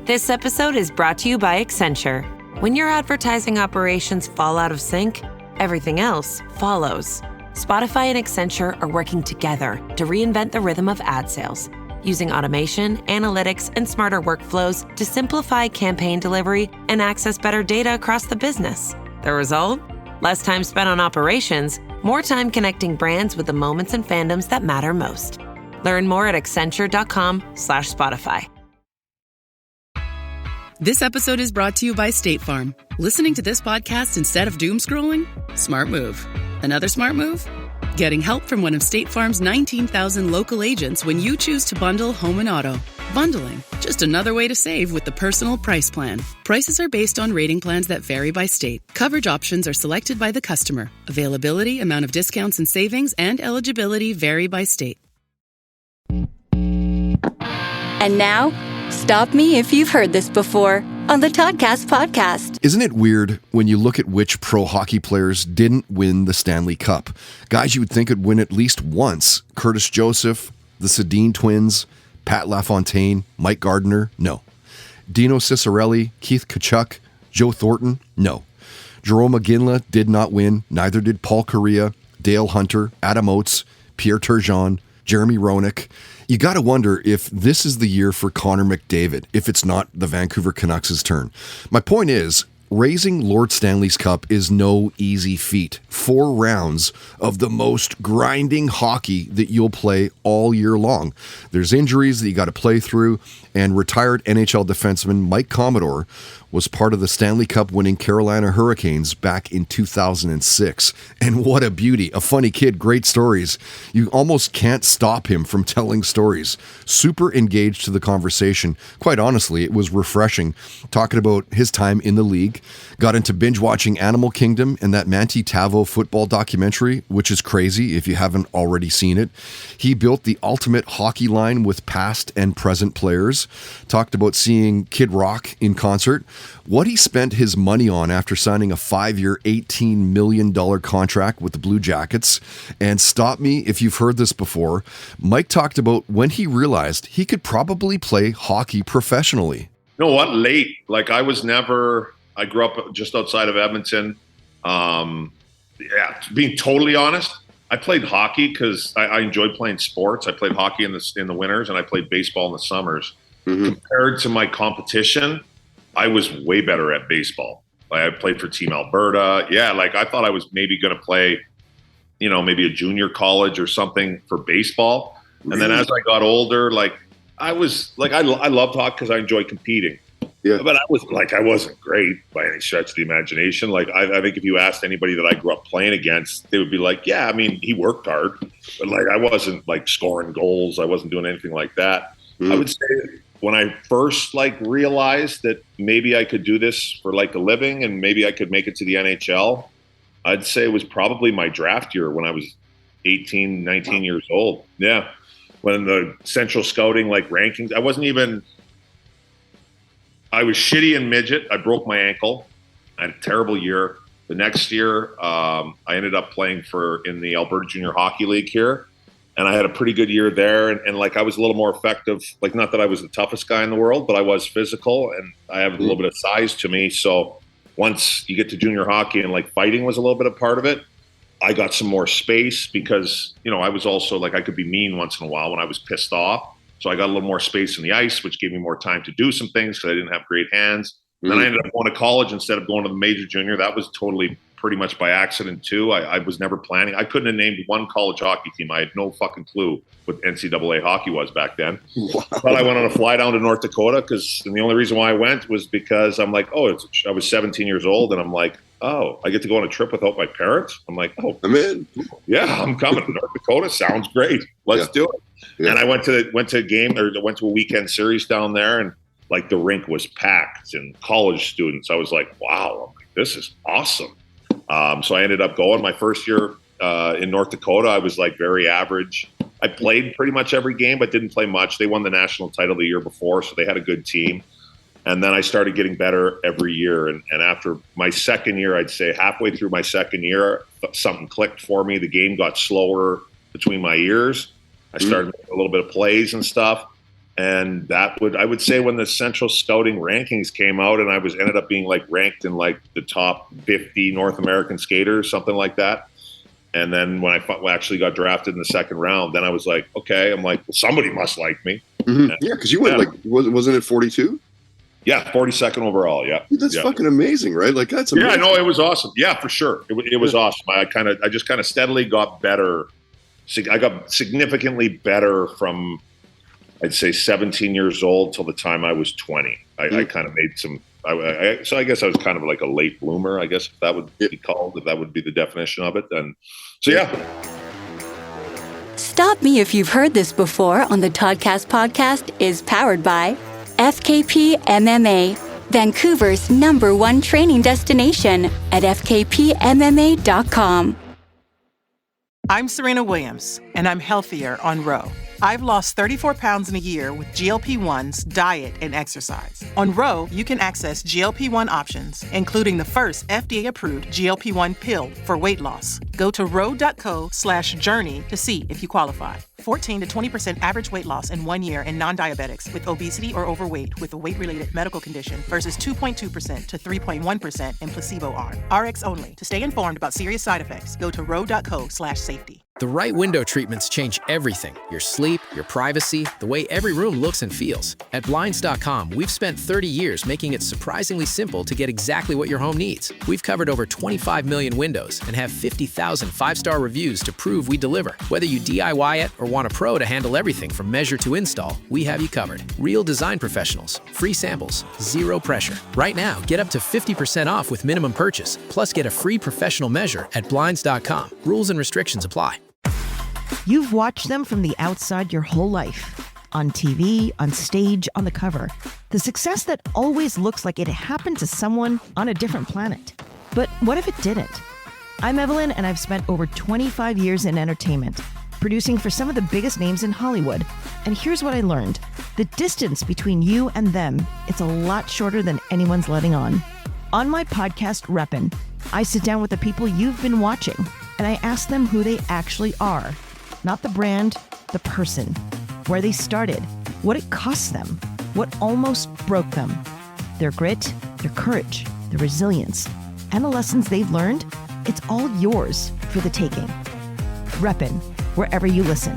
This episode is brought to you by Accenture. When your advertising operations fall out of sync, everything else follows. Spotify and Accenture are working together to reinvent the rhythm of ad sales, using automation, analytics, and smarter workflows to simplify campaign delivery and access better data across the business. The result? Less time spent on operations, more time connecting brands with the moments and fandoms that matter most. Learn more at accenture.com/Spotify. This episode is brought to you by State Farm. Listening to this podcast instead of doom scrolling? Smart move. Another smart move? Getting help from one of State Farm's 19,000 local agents when you choose to bundle home and auto. Bundling, just another way to save with the Personal Price Plan. Prices are based on rating plans that vary by state. Coverage options are selected by the customer. Availability, amount of discounts and savings, and eligibility vary by state. And now, stop me if you've heard this before on the Toddcast podcast. Isn't it weird when you look at which pro hockey players didn't win the Stanley Cup? Guys you would think would win at least once. Curtis Joseph, the Sedin twins, Pat LaFontaine, Mike Gardner, no. Dino Ciccarelli, Keith Tkachuk, Joe Thornton, no. Jarome Iginla did not win, neither did Paul Kariya, Dale Hunter, Adam Oates, Pierre Turgeon, Jeremy Roenick. You got to wonder if this is the year for Connor McDavid, if it's not the Vancouver Canucks' turn. My point is, raising Lord Stanley's Cup is no easy feat. 4 rounds of the most grinding hockey that you'll play all year long. There's injuries that you got to play through, and retired NHL defenseman Mike Commodore was part of the Stanley Cup winning Carolina Hurricanes back in 2006. And what a beauty. A funny kid, great stories. You almost can't stop him from telling stories. Super engaged to the conversation. Quite honestly, it was refreshing talking about his time in the league. Got into binge watching Animal Kingdom and that Manti Tavo football documentary, which is crazy if you haven't already seen it. He built the ultimate hockey line with past and present players. Talked about seeing Kid Rock in concert. What he spent his money on after signing a 5-year, $18 million contract with the Blue Jackets. And stop me if you've heard this before, Mike talked about when he realized he could probably play hockey professionally. You know what? Late. Like I grew up just outside of Edmonton. Being totally honest, I played hockey because I enjoyed playing sports. I played hockey in the winters and I played baseball in the summers. Mm-hmm. Compared to my competition, I was way better at baseball. Like I played for Team Alberta. Yeah, like I thought I was maybe going to play, maybe a junior college or something for baseball. Really? And then as I got older, like I was like I loved hockey because I enjoyed competing. Yeah, but I wasn't great by any stretch of the imagination. Like I think if you asked anybody that I grew up playing against, they would be like, "Yeah, I mean, he worked hard, but like I wasn't like scoring goals. I wasn't doing anything like that." I would say when I first realized that maybe I could do this for like a living and maybe I could make it to the NHL, I'd say it was probably my draft year when I was 18, 19 years old. Yeah, when the Central Scouting rankings, I was shitty in midget. I broke my ankle. I had a terrible year. The next year, I ended up playing in the Alberta Junior Hockey League here. And I had a pretty good year there. And I was a little more effective. Not that I was the toughest guy in the world, but I was physical and I have a little bit of size to me. So once you get to junior hockey and fighting was a little bit of part of it, I got some more space because, I was also I could be mean once in a while when I was pissed off. So I got a little more space in the ice, which gave me more time to do some things because I didn't have great hands. And then I ended up going to college instead of going to the major junior. That was totally pretty much by accident too. I was never planning. I couldn't have named one college hockey team. I had no fucking clue what NCAA hockey was back then. Wow. But I went on a fly down to North Dakota and the only reason why I went was because I'm like, I was 17 years old and I'm like, oh, I get to go on a trip without my parents? I'm like, oh, I'm in. Yeah, I'm coming to North Dakota. Sounds great. Let's do it. Yeah. And I went to a weekend series down there and the rink was packed and college students. I was like, wow, this is awesome. So I ended up going my first year in North Dakota. I was very average. I played pretty much every game, but didn't play much. They won the national title the year before, so they had a good team. And then I started getting better every year. And after my second year, I'd say halfway through my second year, something clicked for me. The game got slower between my ears. I started making a little bit of plays and stuff. And I would say when the Central Scouting rankings came out, and I ended up being like ranked in like the top 50 North American skaters, something like that. And then when I actually got drafted in the second round, then I was like, okay, I'm like, well, somebody must like me. Mm-hmm. Yeah, because you went wasn't it 42? Yeah, 42nd overall. Yeah, that's fucking amazing, right? Like that's amazing. Yeah, I know, it was awesome. Yeah, for sure, it was awesome. I just kind of steadily got better. I got significantly better from, I'd say, 17 years old till the time I was 20. I kind of made some. So I guess I was kind of like a late bloomer, I guess, if that would be called, if that would be the definition of it. And so, yeah. Stop Me If You've Heard This Before on the Toddcast podcast is powered by FKP MMA, Vancouver's #1 training destination at fkpmma.com. I'm Serena Williams, and I'm healthier on Row. I've lost 34 pounds in a year with GLP-1s, diet, and exercise. On Row, you can access GLP-1 options, including the first FDA-approved GLP-1 pill for weight loss. Go to row.co/journey to see if you qualify. 14 to 20% average weight loss in 1 year in non-diabetics with obesity or overweight with a weight-related medical condition versus 2.2% to 3.1% in placebo arm. RX only. To stay informed about serious side effects, go to row.co/safety. The right window treatments change everything. Your sleep, your privacy, the way every room looks and feels. At Blinds.com, we've spent 30 years making it surprisingly simple to get exactly what your home needs. We've covered over 25 million windows and have 50,000 five-star reviews to prove we deliver. Whether you DIY it or want a pro to handle everything from measure to install, we have you covered. Real design professionals, free samples, zero pressure. Right now, get up to 50% off with minimum purchase, plus get a free professional measure at Blinds.com. Rules and restrictions apply. You've watched them from the outside your whole life. On TV, on stage, on the cover. The success that always looks like it happened to someone on a different planet. But what if it didn't? I'm Evelyn, and I've spent over 25 years in entertainment, producing for some of the biggest names in Hollywood. And here's what I learned. The distance between you and them, it's a lot shorter than anyone's letting on. On my podcast, Reppin', I sit down with the people you've been watching, and I ask them who they actually are. Not the brand, the person. Where they started, what it cost them, what almost broke them. Their grit, their courage, their resilience, and the lessons they've learned, it's all yours for the taking. Reppin', wherever you listen.